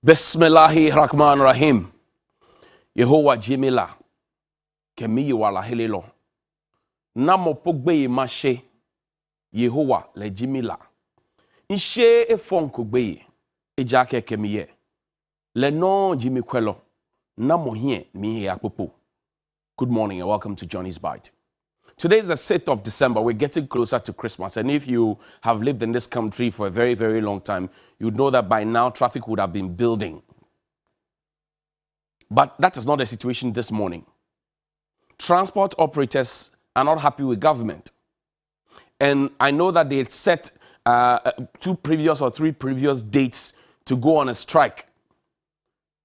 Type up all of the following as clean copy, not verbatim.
Bismillahirrahmanirrahim. Yehowa Jimila. Kemi wala helelo. Namo pogbe mashe. Yehowa le Jimila. Inshe e fonko gbe. Ejake kemiye. Le non Jimmy Quello. Namo hie mi apopo. Good morning and welcome to Johnny's Bite. Today is the 6th of December. We're getting closer to Christmas. And if you have lived in this country for a very, very long time, you would know that by now traffic would have been building. But that is not the situation this morning. Transport operators are not happy with government. And I know that they had set 2 previous or 3 previous dates to go on a strike.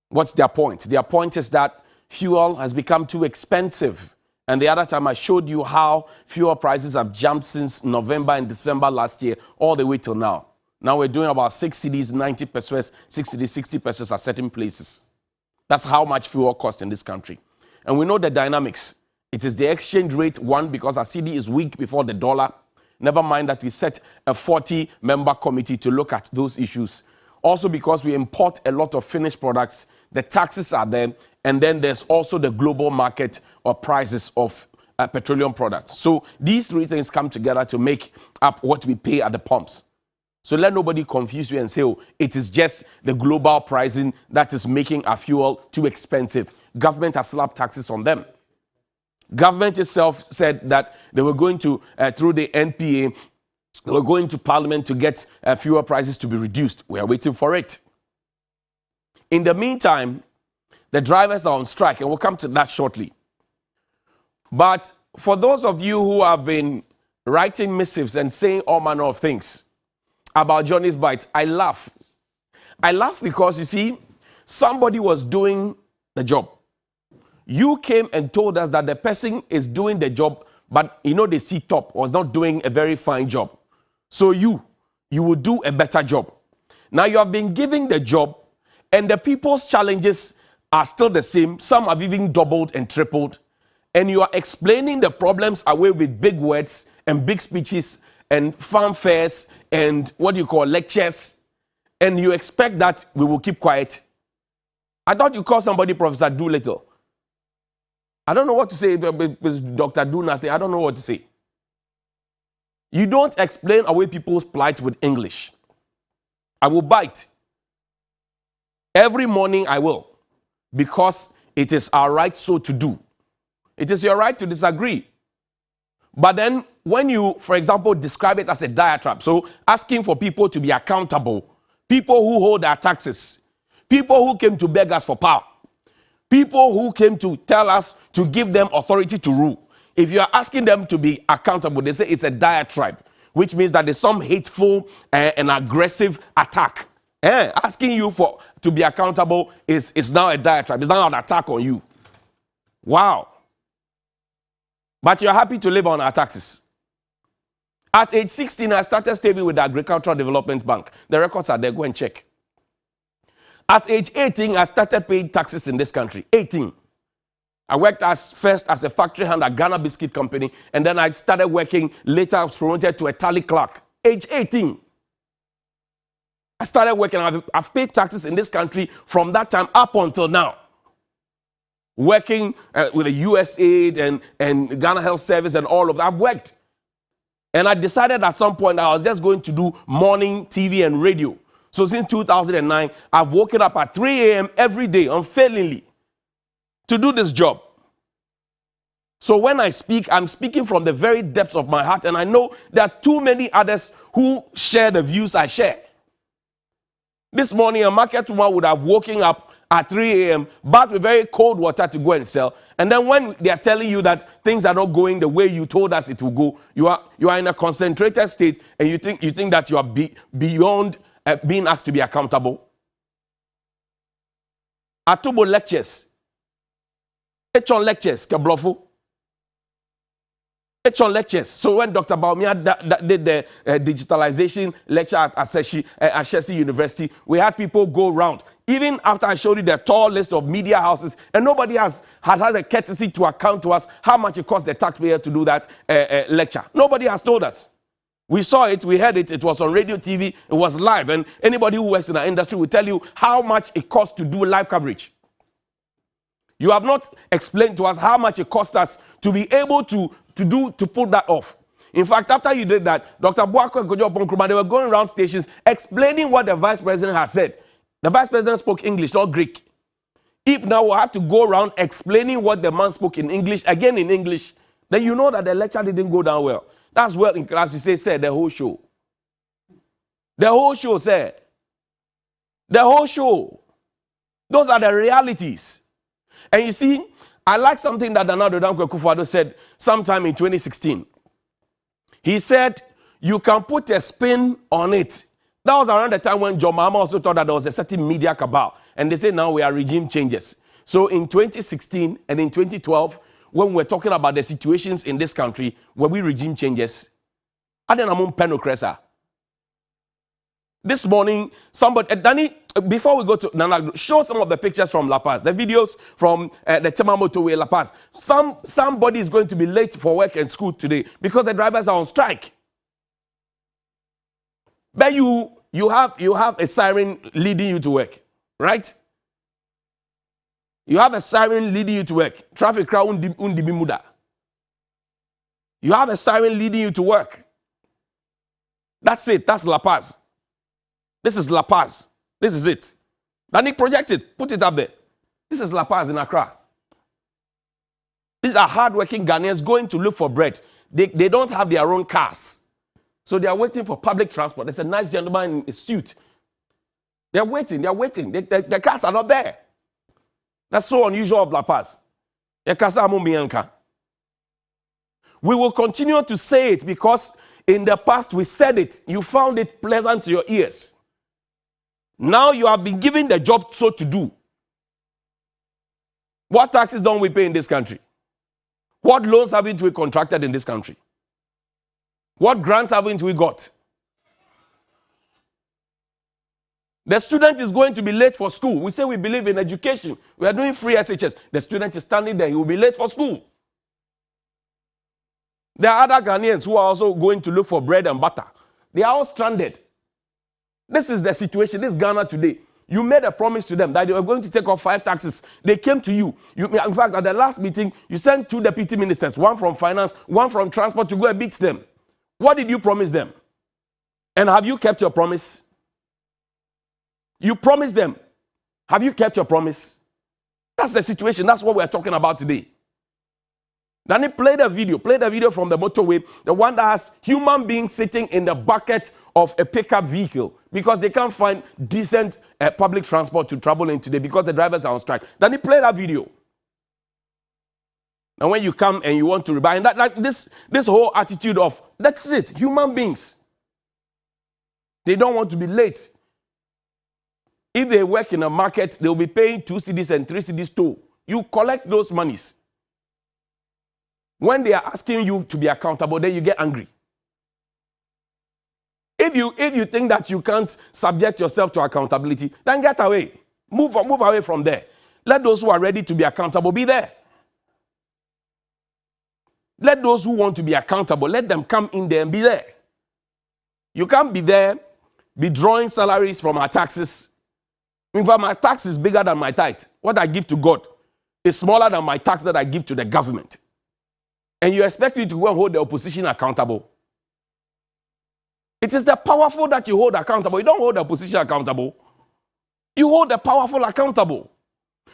What's their point? Their point is that fuel has become too expensive. And the other time I showed you how fuel prices have jumped since November and December last year, all the way till now. Now we're doing about 6 cedis, 90 pesos, 6 cedis, 60 pesos at certain places. That's how much fuel costs in this country. And we know the dynamics. It is the exchange rate, one, because our cedi is weak before the dollar. Never mind that we set a 40-member committee to look at those issues. Also because we import a lot of finished products, the taxes are there, and then there's also the global market or prices of petroleum products. So these 3 things come together to make up what we pay at the pumps. So let nobody confuse you and say, oh, it is just the global pricing that is making our fuel too expensive. Government has slapped taxes on them. Government itself said that they were going to, through the NPA, they were going to Parliament to get fuel prices to be reduced. We are waiting for it. In the meantime, the drivers are on strike, and we'll come to that shortly. But for those of you who have been writing missives and saying all manner of things about Johnny's Bites, I laugh. I laugh because, you see, somebody was doing the job. You came and told us that the person is doing the job, but you know the C-top was not doing a very fine job. So you will do a better job. Now you have been giving the job, and the people's challenges are still the same. Some have even doubled and tripled. And you are explaining the problems away with big words and big speeches and fanfares and lectures. And you expect that we will keep quiet. I thought you called somebody Professor Doolittle. I don't know what to say, Dr. Do Nothing. I don't know what to say. You don't explain away people's plight with English. I will bite. Every morning I will. Because it is our right so to do. It is your right to disagree. But then when you, for example, describe it as a diatribe, so asking for people to be accountable, people who hold their taxes, people who came to beg us for power, people who came to tell us to give them authority to rule. If you are asking them to be accountable, they say it's a diatribe, which means that there's some hateful and aggressive attack. Asking you to be accountable is now a diatribe. It's now an attack on you. Wow. But you're happy to live on our taxes. At age 16, I started saving with the Agricultural Development Bank. The records are there. Go and check. At age 18, I started paying taxes in this country. 18. I worked first as a factory hand at Ghana Biscuit Company, and then I started working. Later, I was promoted to a tally clerk. Age 18. I started working. I've paid taxes in this country from that time up until now. Working with the USAID and Ghana Health Service and all of that. I've worked. And I decided at some point I was just going to do morning TV and radio. So since 2009, I've woken up at 3 a.m. every day, unfailingly, to do this job. So when I speak, I'm speaking from the very depths of my heart. And I know there are too many others who share the views I share. This morning, a market woman would have woken up at 3 a.m., bathed with very cold water to go and sell. And then when they are telling you that things are not going the way you told us it will go, you are in a concentrated state, and you think that you are beyond being asked to be accountable. Atubo lectures. Echon lectures, Kablofo. Echon lectures. So when Dr. Baumia did the digitalization lecture at Ashesi University, we had people go around. Even after I showed you the tall list of media houses, and nobody has had a courtesy to account to us how much it costs the taxpayer to do that lecture. Nobody has told us. We saw it, we heard it, it was on radio, TV, it was live. And anybody who works in our industry will tell you how much it costs to do live coverage. You have not explained to us how much it cost us to be able to pull that off. In fact, after you did that, Dr. Boako and Kojo Ponkruma, they were going around stations explaining what the vice president has said. The vice president spoke English, not Greek. If now we have to go around explaining what the man spoke in English, again in English, then you know that the lecture didn't go down well. That's what in class we say, said the whole show. The whole show, sir. The whole show. Those are the realities. And you see, I like something that Nana Dankwa Akufo-Addo said sometime in 2016. He said, you can put a spin on it. That was around the time when John Mahama also thought that there was a certain media cabal. And they say now we are regime changes. So in 2016 and in 2012, when we're talking about the situations in this country where we regime changes, I don't know. This morning, somebody, Danny, before we go to Nana, show some of the pictures from La Paz, the videos from the Tema Motorway La Paz. Somebody is going to be late for work and school today because the drivers are on strike. But you have a siren leading you to work, right? You have a siren leading you to work. Traffic crowd undi bimuda. You have a siren leading you to work. That's it. That's La Paz. This is La Paz. This is it. Danny, project it. Put it up there. This is La Paz in Accra. These are hardworking Ghanaians going to look for bread. They don't have their own cars. So they are waiting for public transport. There's a nice gentleman in a suit. They're waiting. They're waiting. The cars are not there. That's so unusual of La Paz. We will continue to say it because in the past we said it. You found it pleasant to your ears. Now you have been given the job so to do. What taxes don't we pay in this country? What loans haven't we contracted in this country? What grants haven't we got? The student is going to be late for school. We say we believe in education. We are doing free SHS. The student is standing there. He will be late for school. There are other Ghanaians who are also going to look for bread and butter. They are all stranded. This is the situation. This is Ghana today. You made a promise to them that they were going to take off 5 taxes. They came to you. In fact, at the last meeting, you sent 2 deputy ministers, one from finance, one from transport, to go and beat them. What did you promise them? And have you kept your promise? You promised them. Have you kept your promise? That's the situation. That's what we're talking about today. Then he played a video from the motorway, the one that has human beings sitting in the bucket of a pickup vehicle because they can't find decent public transport to travel in today because the drivers are on strike. Then he played that video. And when you come and you want to rebuy, and this whole attitude of, that's it, human beings. They don't want to be late. If they work in a market, they'll be paying 2 cedis and 3 cedis toll. You collect those monies. When they are asking you to be accountable, then you get angry. If you think that you can't subject yourself to accountability, then get away. Move away from there. Let those who are ready to be accountable be there. Let those who want to be accountable, let them come in there and be there. You can't be there, be drawing salaries from our taxes. In fact, my tax is bigger than my tithe. What I give to God is smaller than my tax that I give to the government. And you expect me to go and hold the opposition accountable. It is the powerful that you hold accountable. You don't hold the opposition accountable. You hold the powerful accountable.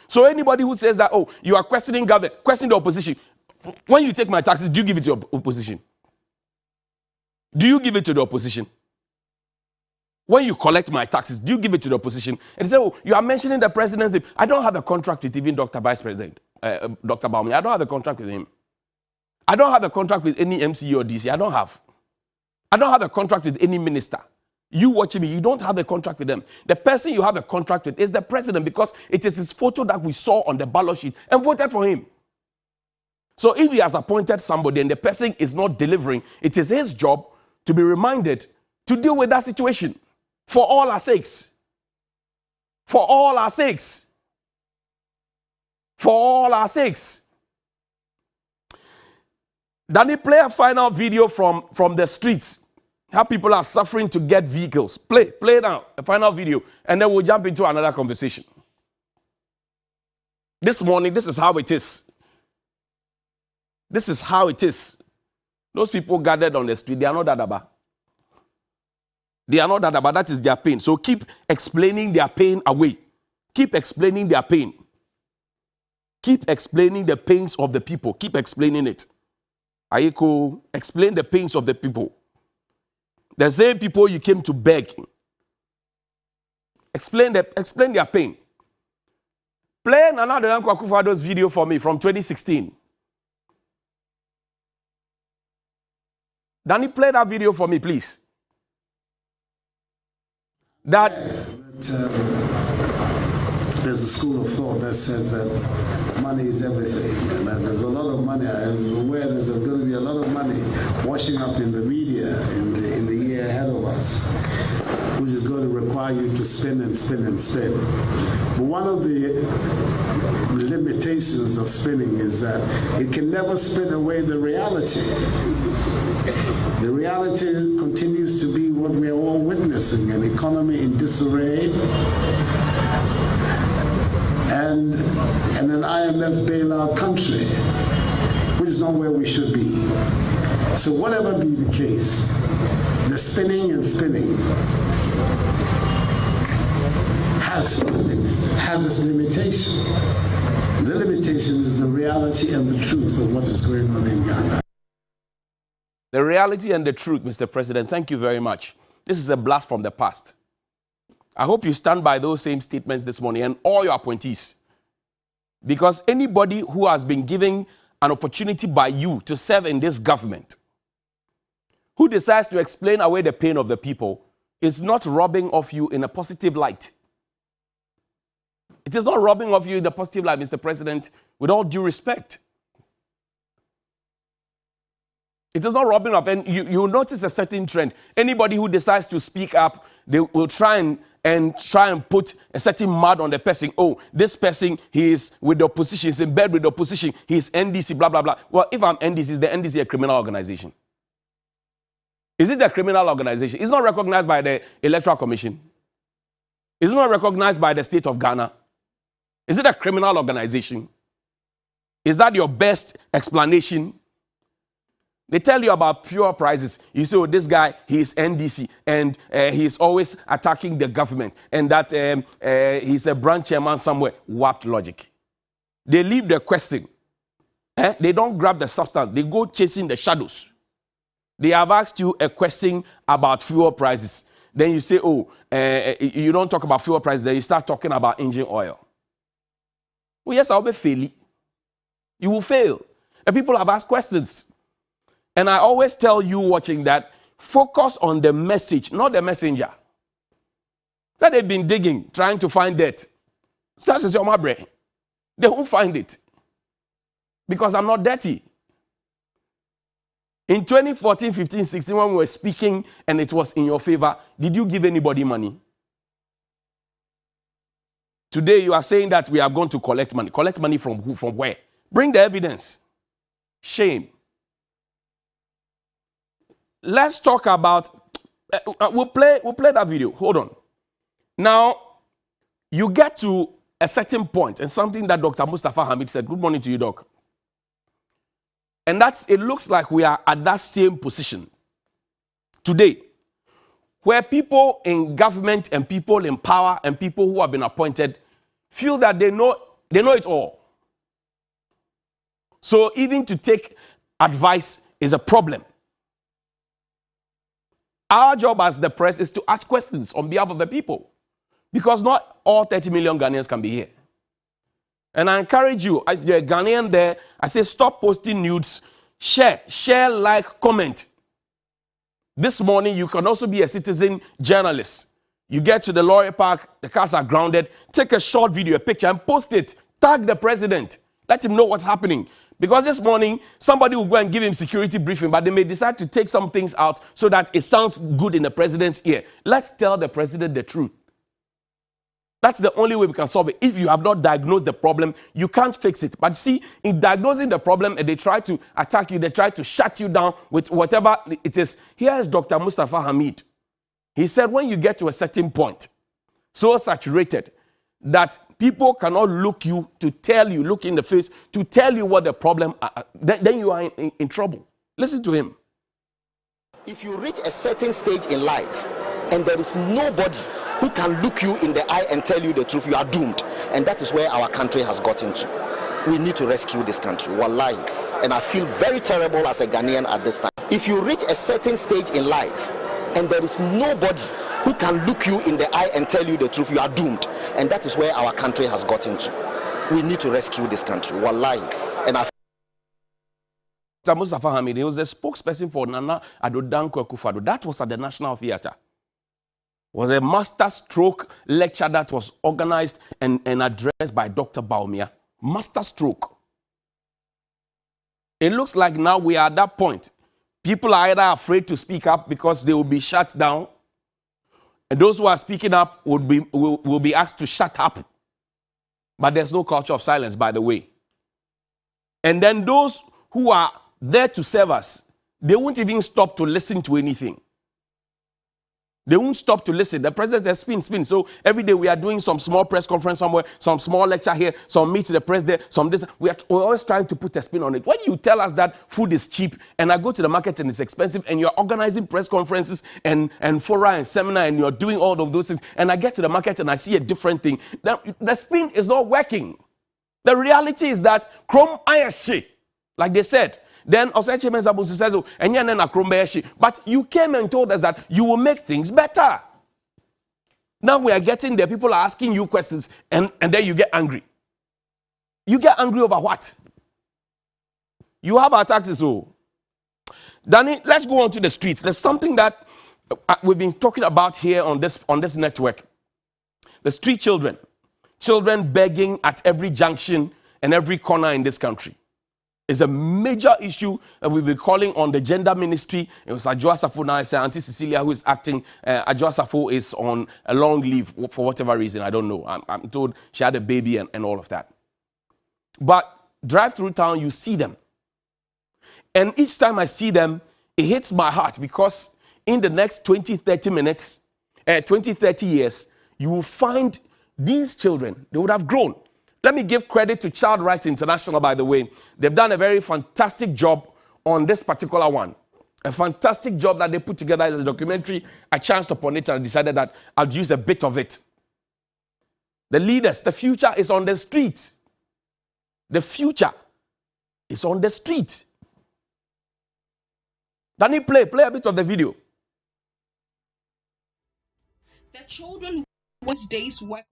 So anybody who says that, oh, you are questioning government, question the opposition. When you take my taxes, do you give it to your opposition? Do you give it to the opposition? When you collect my taxes, do you give it to the opposition? And they say, oh, you are mentioning the president's name. I don't have a contract with even Dr. Vice President, Dr. Baumi. I don't have a contract with him. I don't have a contract with any MCE or DC. I don't have a contract with any minister. You watching me, you don't have a contract with them. The person you have a contract with is the president because it is his photo that we saw on the ballot sheet and voted for him. So if he has appointed somebody and the person is not delivering, it is his job to be reminded to deal with that situation for all our sakes. For all our sakes. For all our sakes. Danny, play a final video from the streets. how people are suffering to get vehicles. Play now, a final video, and then we'll jump into another conversation. This morning, this is how it is. This is how it is. Those people gathered on the street, they are not dadaba. They are not dadaba, that is their pain. So keep explaining their pain away. Keep explaining their pain. Keep explaining the pains of the people. Keep explaining it. Ayeko, explain the pains of the people. The same people you came to beg. Explain their pain. Play Nana Addo Dankwa Akufo-Addo's video for me from 2016. Danny, play that video for me, please. That there's a school of thought that says that money is everything, and that there's a lot of money. I'm aware there's going to be a lot of money washing up in the media in the year ahead of us, which is going to require you to spend and spend and spend. But one of the limitations of spending is that it can never spin away the reality. The reality continues to be what we are all witnessing, an economy in disarray and an IMF bailout country, which is not where we should be. So whatever be the case, the spinning and spinning has its limitation. The limitation is the reality and the truth of what is going on in Ghana. The reality and the truth, Mr. President. Thank you very much. This is a blast from the past. I hope you stand by those same statements this morning and all your appointees. Because anybody who has been given an opportunity by you to serve in this government, who decides to explain away the pain of the people, is not rubbing off you in a positive light. It is not rubbing off you in a positive light, Mr. President, with all due respect. It is not rubbing off, and you notice a certain trend. Anybody who decides to speak up, they will try and put a certain mud on the person. Oh, this person, he is with the opposition, he's in bed with the opposition, he's NDC, blah, blah, blah. Well, if I'm NDC, is the NDC a criminal organization? Is it a criminal organization? It's not recognized by the Electoral Commission. It's not recognized by the state of Ghana. Is it a criminal organization? Is that your best explanation? They tell you about fuel prices. You say, oh, this guy, he is NDC, and he is always attacking the government, and that he's a branch chairman somewhere. Warped logic. They leave the question. They don't grab the substance. They go chasing the shadows. They have asked you a question about fuel prices. Then you say, oh, you don't talk about fuel prices. Then you start talking about engine oil. Oh, yes, I'll be failing. You will fail. And people have asked questions. And I always tell you watching that, focus on the message, not the messenger. That they've been digging, trying to find it. Such as your mother. They won't find it. Because I'm not dirty. In 2014, 15, 16, when we were speaking and it was in your favor, did you give anybody money? Today you are saying that we are going to collect money. Collect money from who? From where? Bring the evidence. Shame. Let's talk about, we'll play that video. Hold on. Now, you get to a certain point, and something that Dr. Mustafa Hamid said. Good morning to you, Doc. And it looks like we are at that same position today, where people in government and people in power and people who have been appointed feel that they know it all. So even to take advice is a problem. Our job as the press is to ask questions on behalf of the people, because not all 30 million Ghanaians can be here. And I encourage you, if you're a Ghanaian there, I say stop posting nudes, share, like, comment. This morning, you can also be a citizen journalist. You get to the Lorry Park, the cars are grounded, take a short video, a picture, and post it. Tag the president. Let him know what's happening. Because this morning, somebody will go and give him security briefing, but they may decide to take some things out so that it sounds good in the president's ear. Let's tell the president the truth. That's the only way we can solve it. If you have not diagnosed the problem, you can't fix it. But see, in diagnosing the problem, and they try to attack you, they try to shut you down with whatever it is. Here is Dr. Mustafa Hamid. He said when you get to a certain point, so saturated, that people cannot look in the face, to tell you what the problem is, then you are in trouble. Listen to him. If you reach a certain stage in life and there is nobody who can look you in the eye and tell you the truth, you are doomed. And that is where our country has gotten to. We need to rescue this country, wallahi. And I feel very terrible as a Ghanaian at this time. If you reach a certain stage in life and there is nobody who can look you in the eye and tell you the truth, you are doomed. And that is where our country has gotten to. We need to rescue this country, wallahi. And I Mustafa Hamid, he was a spokesperson for Nana Addo Dankwa Akufo-Addo. That was at the National Theatre. It was a master stroke lecture that was organized and addressed by Dr. Baumia. Master stroke. It looks like now we are at that point. People are either afraid to speak up because they will be shut down, and those who are speaking up will be asked to shut up. But there's no culture of silence, by the way. And then those who are there to serve us, they won't even stop to listen to anything. They won't stop to listen. The president has spin. So every day we are doing some small press conference somewhere, some small lecture here, some meet the press there, some this. We're always trying to put a spin on it. When you tell us that food is cheap and I go to the market and it's expensive and you're organizing press conferences and fora and seminar and you're doing all of those things and I get to the market and I see a different thing, the spin is not working. The reality is that Chrome Ayashi, like they said, then Oseche Menzabusu says, but you came and told us that you will make things better. Now we are getting there. People are asking you questions and then you get angry. You get angry over what? You have our taxes. Oh, Danny, let's go on to the streets. There's something that we've been talking about here on this network. The street children. Children begging at every junction and every corner in this country. Is a major issue that we'll be calling on the gender ministry. It was Adjo Asafo now. It's Auntie Cecilia who is acting. Adjo Asafo is on a long leave for whatever reason. I don't know. I'm told she had a baby and all of that. But drive through town, you see them. And each time I see them, it hits my heart because in the next 20, 30 minutes, 20, 30 years, you will find these children, they would have grown. Let me give credit to Child Rights International, by the way. They've done a very fantastic job on this particular one. A fantastic job that they put together as a documentary. I chanced upon it and I decided that I'll use a bit of it. The leaders, the future is on the street. The future is on the street. Danny, play a bit of the video. The children was days work.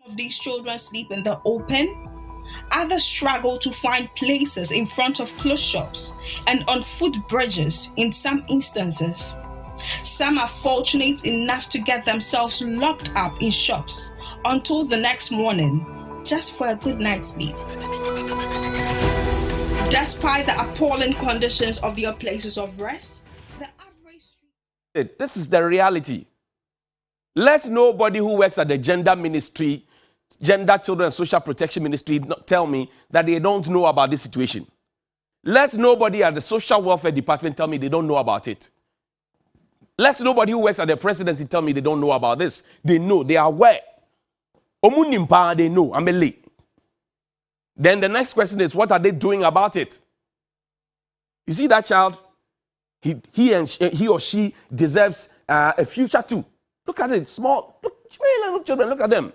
Of these children sleep in the open. Others struggle to find places in front of closed shops and on footbridges in some instances. Some are fortunate enough to get themselves locked up in shops until the next morning just for a good night's sleep. Despite the appalling conditions of their places of rest, the average... This is the reality. Let nobody who works at the gender ministry, Gender, Children and Social Protection Ministry not tell me that they don't know about this situation. Let nobody at the Social Welfare Department tell me they don't know about it. Let nobody who works at the presidency tell me they don't know about this. They know, they are aware. Omunimpa, they know. I'm a late. Then the next question is, what are they doing about it? You see that child? He or she deserves a future too. Look at it, small, little children, look at them.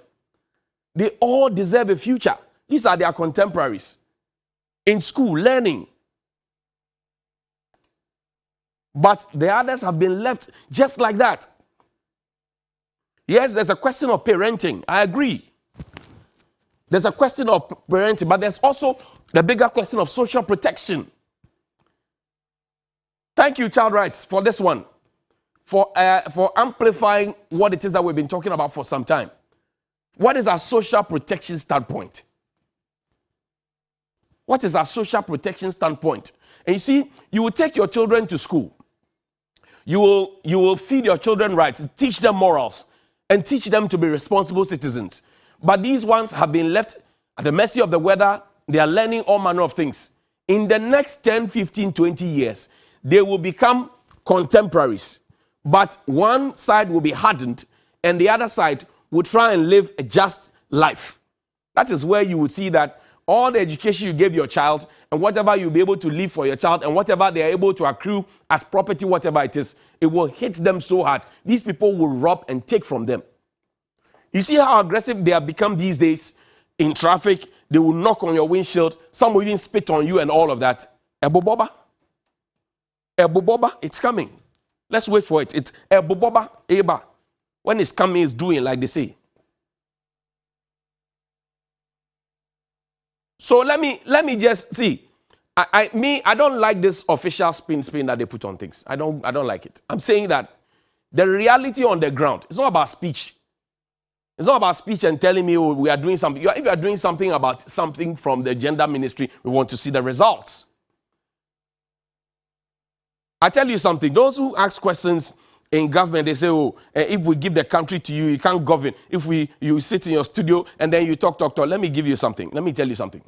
They all deserve a future. These are their contemporaries. In school, learning. But the others have been left just like that. Yes, there's a question of parenting. I agree. There's a question of parenting, but there's also the bigger question of social protection. Thank you, Child Rights, for this one. For amplifying what it is that we've been talking about for some time. What is our social protection standpoint? What is our social protection standpoint? And you see, you will take your children to school. You will feed your children right, teach them morals, and teach them to be responsible citizens. But these ones have been left at the mercy of the weather. They are learning all manner of things. In the next 10, 15, 20 years, they will become contemporaries. But one side will be hardened, and the other side will try and live a just life. That is where you will see that all the education you gave your child and whatever you'll be able to leave for your child and whatever they are able to accrue as property, whatever it is, it will hit them so hard. These people will rob and take from them. You see how aggressive they have become these days in traffic. They will knock on your windshield. Some will even spit on you and all of that. Eboboba. Eboboba, it's coming. Let's wait for it. It's Eboboba, Eba. When it's coming, it's doing like they say. So let me just see. I don't like this official spin that they put on things. I don't like it. I'm saying that the reality on the ground, it's not about speech. It's not about speech and telling me, oh, we are doing something. If you are doing something about something from the gender ministry, we want to see the results. I tell you something. Those who ask questions in government, they say, oh, if we give the country to you, you can't govern. If you sit in your studio and then you talk. Let me give you something. Let me tell you something.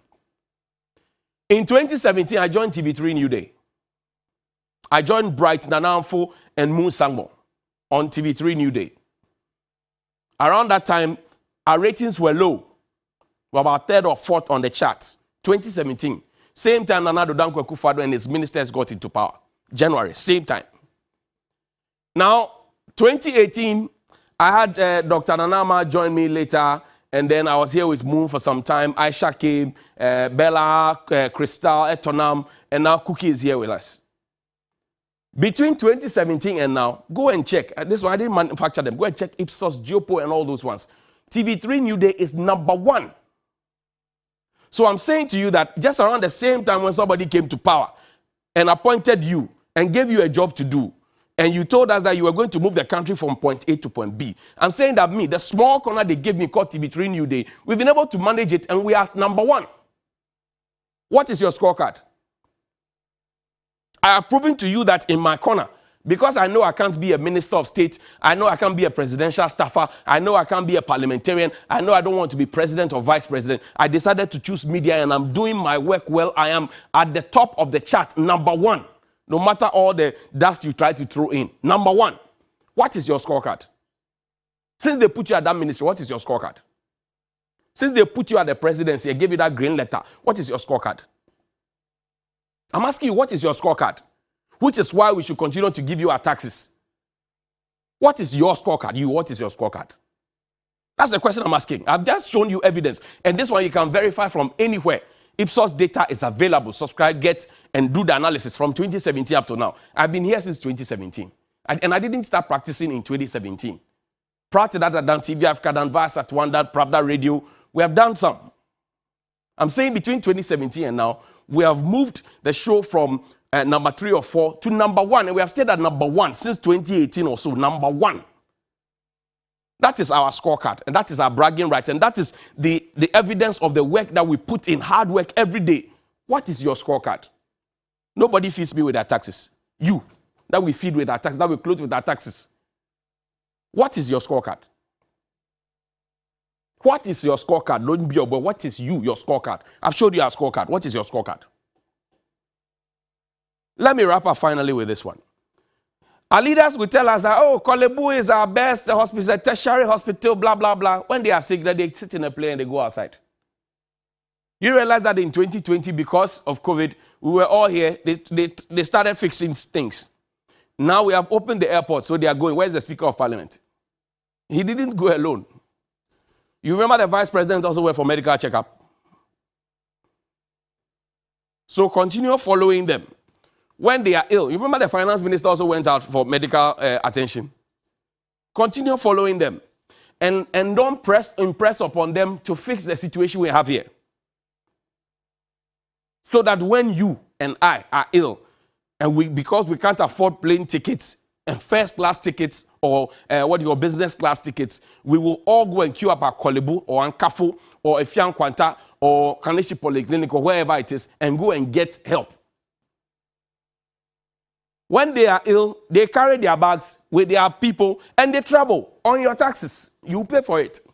In 2017, I joined TV3 New Day. I joined Bright, Nanamfo, and Moon Sangmo on TV3 New Day. Around that time, our ratings were low. We were about third or fourth on the chart. 2017. Same time Nana Dankwa Akufo-Addo and his ministers got into power. January, same time. Now, 2018, I had Dr. Nanama join me later, and then I was here with Moon for some time. Aisha came, Bella, Crystal, Etonam, and now Cookie is here with us. Between 2017 and now, go and check. This one, I didn't manufacture them. Go and check Ipsos, Geopo, and all those ones. TV3 New Day is #1. So I'm saying to you that just around the same time when somebody came to power and appointed you and gave you a job to do, and you told us that you were going to move the country from point A to point B. I'm saying that the small corner they gave me called TV3 New Day, we've been able to manage it and we are #1. What is your scorecard? I have proven to you that in my corner, because I know I can't be a minister of state, I know I can't be a presidential staffer, I know I can't be a parliamentarian, I know I don't want to be president or vice president. I decided to choose media and I'm doing my work well. I am at the top of the chart, #1. No matter all the dust you try to throw in. #1. What is your scorecard? Since they put you at that ministry, what is your scorecard? Since they put you at the presidency and gave you that green letter, what is your scorecard? I'm asking you, what is your scorecard? Which is why we should continue to give you our taxes. What is your scorecard? What is your scorecard? That's the question I'm asking. I've just shown you evidence. And this one you can verify from anywhere. Ipsos data is available. Subscribe, get, and do the analysis from 2017 up to now. I've been here since 2017. And I didn't start practicing in 2017. Prior to that, I've done TV Africa, done Viasat One, done Pravda Radio. We have done some. I'm saying between 2017 and now, we have moved the show from #3 or 4 to #1. And we have stayed at #1 since 2018 or so, #1. That is our scorecard, and that is our bragging right, and that is the evidence of the work that we put in, hard work every day. What is your scorecard? Nobody feeds me with their taxes. You, that we feed with our taxes, that we clothe with our taxes. What is your scorecard? What is your scorecard? Don't be your boy. What is your scorecard? I've showed you our scorecard. What is your scorecard? Let me wrap up finally with this one. Our leaders will tell us that, oh, Kolebu is our best hospital, tertiary hospital, blah, blah, blah. When they are sick, they sit in a plane and they go outside. You realize that in 2020, because of COVID, we were all here. They started fixing things. Now we have opened the airport, so they are going. Where's the Speaker of Parliament? He didn't go alone. You remember the Vice President also went for medical checkup. So continue following them. When they are ill, you remember the Finance Minister also went out for medical attention. Continue following them. And don't impress upon them to fix the situation we have here. So that when you and I are ill, and because we can't afford plane tickets and first-class tickets or business class tickets, we will all go and queue up at Kolebu or Ankafo or Efian Kwanta or Kaneshi Polyclinic or wherever it is and go and get help. When they are ill, they carry their bags with their people and they travel on your taxes. You pay for it.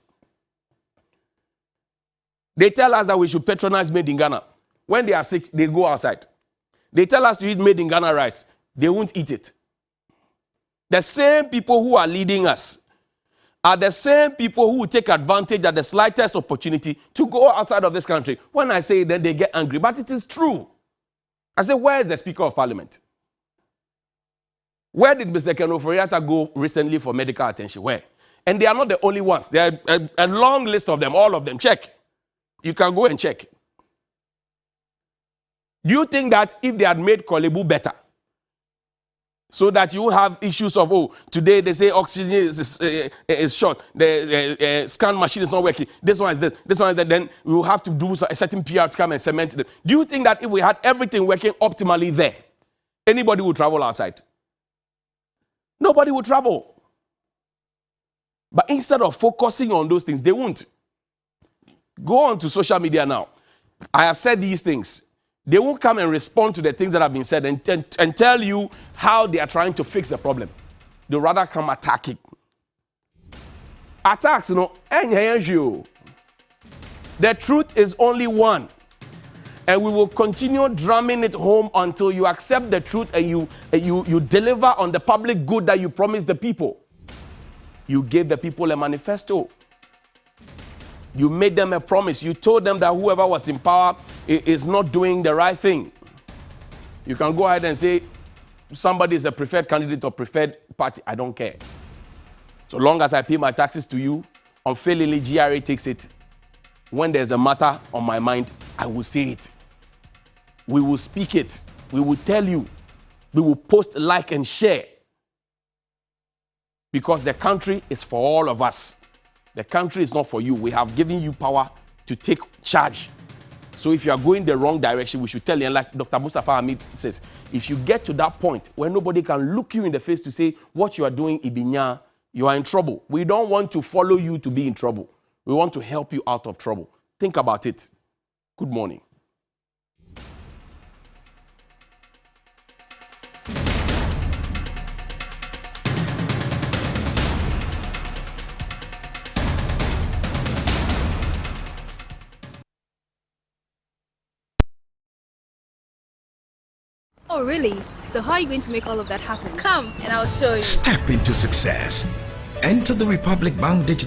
They tell us that we should patronize made in Ghana. When they are sick, they go outside. They tell us to eat made in Ghana rice. They won't eat it. The same people who are leading us are the same people who will take advantage at the slightest opportunity to go outside of this country. When I say that, they get angry, but it is true. I say, where is the Speaker of Parliament? Where did Mr. Ken Oforiatta go recently for medical attention? Where? And they are not the only ones. There are a long list of them, all of them. Check. You can go and check. Do you think that if they had made Kolebu better, so that you have issues of, oh, today they say oxygen is short, the scan machine is not working, this one is that, then we will have to do a certain PR to come and cement them. Do you think that if we had everything working optimally there, anybody would travel outside? Nobody would travel. But instead of focusing on those things, they won't. Go on to social media now. I have said these things. They won't come and respond to the things that have been said and tell you how they are trying to fix the problem. They rather come attacking. Attacks, you know, the truth is only one. And we will continue drumming it home until you accept the truth and you deliver on the public good that you promised the people. You gave the people a manifesto. You made them a promise. You told them that whoever was in power is not doing the right thing. You can go ahead and say somebody is a preferred candidate or preferred party. I don't care. So long as I pay my taxes to you, unfailingly GRA takes it. When there's a matter on my mind, I will say it. We will speak it. We will tell you. We will post, like, and share. Because the country is for all of us. The country is not for you. We have given you power to take charge. So if you are going the wrong direction, we should tell you. And like Dr. Mustafa Hamid says, if you get to that point where nobody can look you in the face to say what you are doing, Ibinya, you are in trouble. We don't want to follow you to be in trouble. We want to help you out of trouble. Think about it. Good morning. Oh, really? So how are you going to make all of that happen? Come, and I'll show you. Step into success. Enter the Republic Bank Digital